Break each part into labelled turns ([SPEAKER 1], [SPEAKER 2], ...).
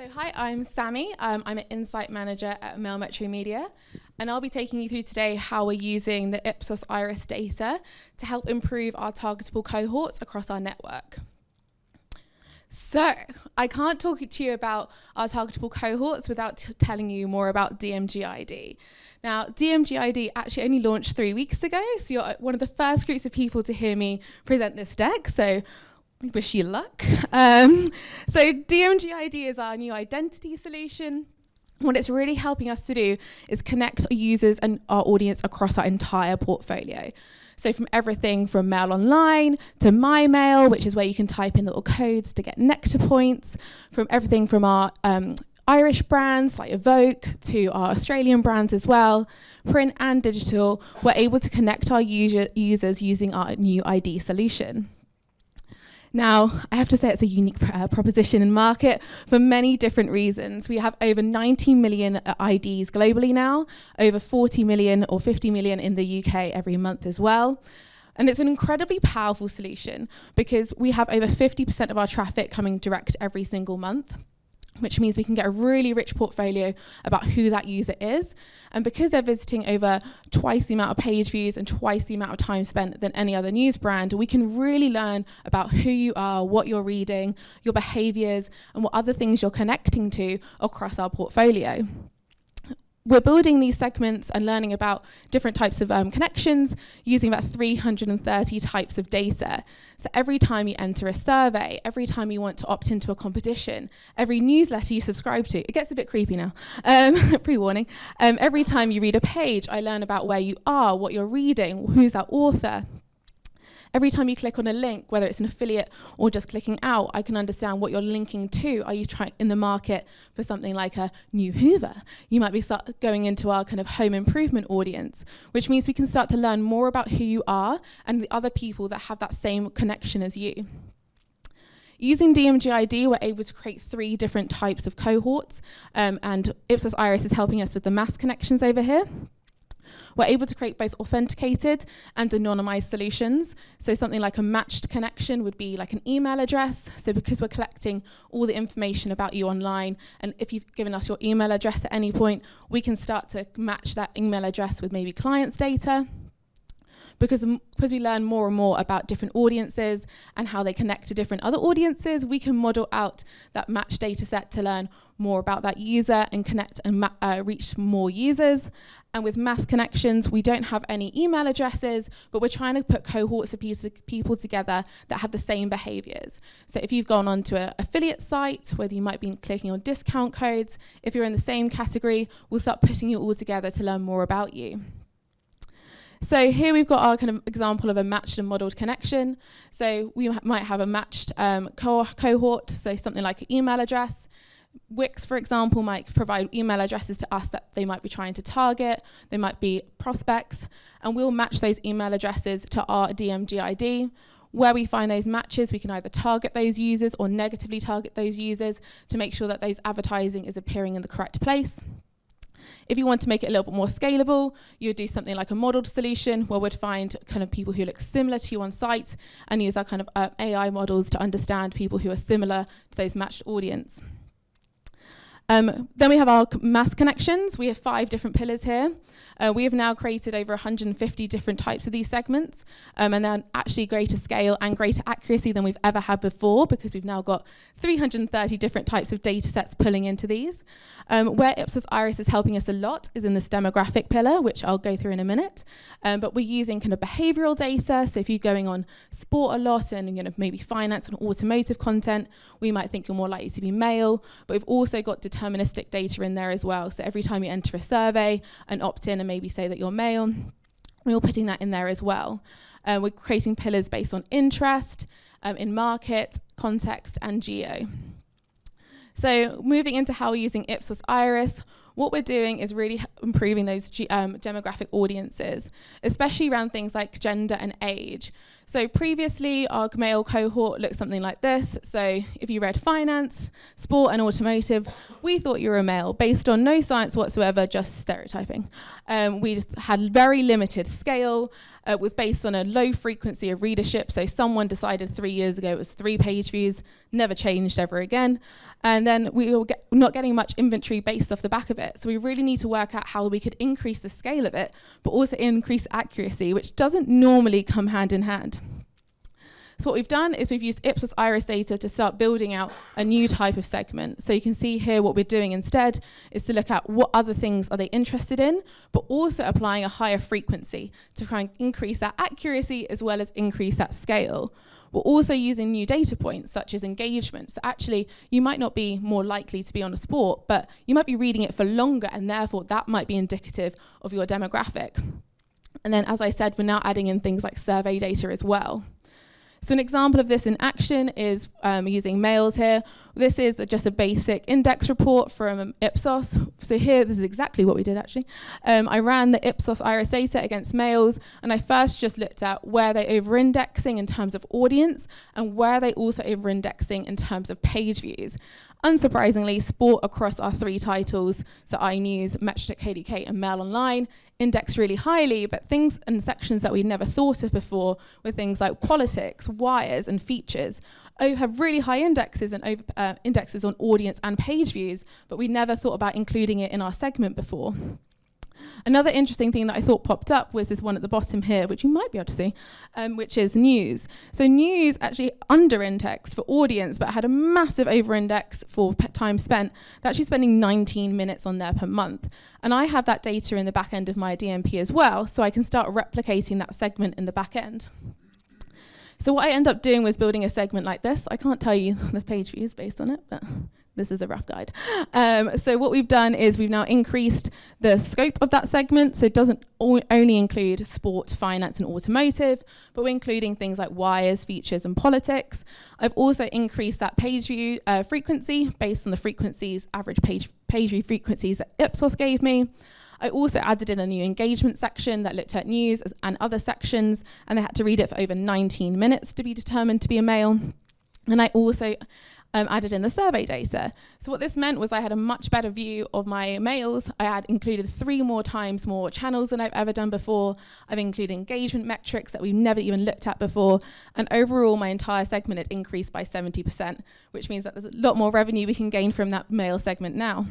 [SPEAKER 1] So hi, I'm Sammy. I'm an Insight Manager at Mail Metro Media, and I'll be taking you through today how we're using the Ipsos Iris data to help improve our targetable cohorts across our network. So I can't talk to you about our targetable cohorts without telling you more about DMGID. Now, DMGID actually only launched 3 weeks ago, so you're one of the first groups of people to hear me present this deck, so we wish you luck. So DMGID is our new identity solution. What it's really helping us to do is connect our users and our audience across our entire portfolio. So from everything from Mail Online to My Mail, which is where you can type in little codes to get nectar points, from everything from our Irish brands like Evoke to our Australian brands as well, print and digital, we're able to connect our users using our new ID solution. Now, I have to say it's a unique proposition in market for many different reasons. We have over 90 million IDs globally now, over 40 million or 50 million in the UK every month as well. And it's an incredibly powerful solution because we have over 50% of our traffic coming direct every single month, which means we can get a really rich portfolio about who that user is. And because they're visiting over twice the amount of page views and twice the amount of time spent than any other news brand, we can really learn about who you are, what you're reading, your behaviors, and what other things you're connecting to across our portfolio. We're building these segments and learning about different types of connections using about 330 types of data. So every time you enter a survey, every time you want to opt into a competition, every newsletter you subscribe to, it gets a bit creepy now, pre-warning. Every time you read a page, I learn about where you are, what you're reading, who's that author. Every time you click on a link, whether it's an affiliate or just clicking out, I can understand what you're linking to. Are you trying in the market for something like a new Hoover? You might be going into our kind of home improvement audience, which means we can start to learn more about who you are and the other people that have that same connection as you. Using DMGID, we're able to create 3 different types of cohorts, and Ipsos Iris is helping us with the mass connections over here. We're able to create both authenticated and anonymized solutions. So something like a matched connection would be like an email address. So because we're collecting all the information about you online, and if you've given us your email address at any point, we can start to match that email address with maybe clients' data. Because we learn more and more about different audiences and how they connect to different other audiences, we can model out that match data set to learn more about that user and connect and reach more users. And with mass connections, we don't have any email addresses, but we're trying to put cohorts of people together that have the same behaviors. So if you've gone onto an affiliate site, whether you might be clicking on discount codes, if you're in the same category, we'll start putting you all together to learn more about you. So here we've got our kind of example of a matched and modeled connection. So we might have a matched cohort, so something like an email address. Wix, for example, might provide email addresses to us that they might be trying to target. They might be prospects, and we'll match those email addresses to our DMGID. Where we find those matches, we can either target those users or negatively target those users to make sure that those advertising is appearing in the correct place. If you want to make it a little bit more scalable, you would do something like a modeled solution where we'd find kind of people who look similar to you on site and use our kind of AI models to understand people who are similar to those matched audience. Then we have our mass connections. We have 5 different pillars here. We have now created over 150 different types of these segments, and they're actually greater scale and greater accuracy than we've ever had before because we've now got 330 different types of data sets pulling into these. Where Ipsos Iris is helping us a lot is in this demographic pillar, which I'll go through in a minute. But we're using kind of behavioral data. So if you're going on sport a lot and maybe finance and automotive content, we might think you're more likely to be male. But we've also got deterministic data in there as well. So every time you enter a survey and opt in and maybe say that you're male, we're putting that in there as well. We're creating pillars based on interest, in market, context, and geo. So moving into how we're using Ipsos Iris, what we're doing is really improving those demographic audiences, especially around things like gender and age. So previously, our male cohort looked something like this. So if you read finance, sport and automotive, we thought you were a male based on no science whatsoever, just stereotyping. We just had very limited scale. It was based on a low frequency of readership. So someone decided 3 years ago it was 3 page views, never changed ever again. And then we were not getting much inventory based off the back of it. So we really need to work out how we could increase the scale of it, but also increase accuracy, which doesn't normally come hand in hand. So what we've done is we've used Ipsos Iris data to start building out a new type of segment. So you can see here what we're doing instead is to look at what other things are they interested in, but also applying a higher frequency to try and increase that accuracy as well as increase that scale. We're also using new data points such as engagement. So actually, you might not be more likely to be on a sport, but you might be reading it for longer, and therefore that might be indicative of your demographic. And then, as I said, we're now adding in things like survey data as well. So an example of this in action is using males here. This is just a basic index report from Ipsos. So here, this is exactly what we did actually. I ran the Ipsos Iris data against males, and I first just looked at where they're over-indexing in terms of audience and where they also over-indexing in terms of page views. Unsurprisingly, sport across our 3 titles, so iNews, Metric, KDK, and Mail Online, indexed really highly, but things and sections that we'd never thought of before were things like politics, wires, and features. Have really high indexes and indexes on audience and page views, but we never thought about including it in our segment before. Another interesting thing that I thought popped up was this one at the bottom here, which you might be able to see, which is news. So news actually under-indexed for audience, but had a massive over-index for time spent. They're actually spending 19 minutes on there per month. And I have that data in the back end of my DMP as well, so I can start replicating that segment in the back end. So what I end up doing was building a segment like this. I can't tell you the page views based on it, but this is a rough guide. So what we've done is we've now increased the scope of that segment, so it doesn't only include sport, finance, and automotive, but we're including things like wires, features, and politics. I've also increased that page view frequency based on the frequencies, average page view frequencies that Ipsos gave me. I also added in a new engagement section that looked at news and other sections, and they had to read it for over 19 minutes to be determined to be a male. And I also added in the survey data. So what this meant was I had a much better view of my males. I had included 3 more times more channels than I've ever done before. I've included engagement metrics that we've never even looked at before. And overall, my entire segment had increased by 70%, which means that there's a lot more revenue we can gain from that male segment now.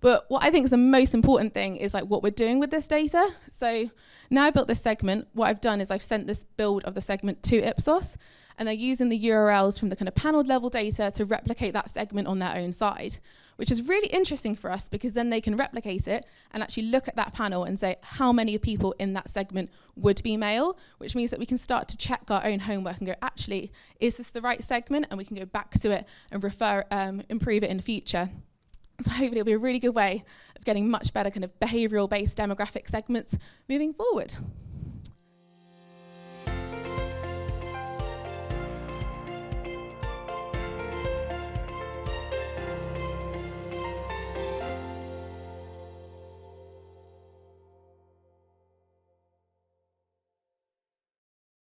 [SPEAKER 1] But what I think is the most important thing is like what we're doing with this data. So now I built this segment, what I've done is I've sent this build of the segment to Ipsos, and they're using the URLs from the kind of paneled level data to replicate that segment on their own side, which is really interesting for us because then they can replicate it and actually look at that panel and say how many people in that segment would be male, which means that we can start to check our own homework and go, actually, is this the right segment? And we can go back to it and improve it in the future. So hopefully it'll be a really good way of getting much better kind of behavioural based demographic segments moving forward.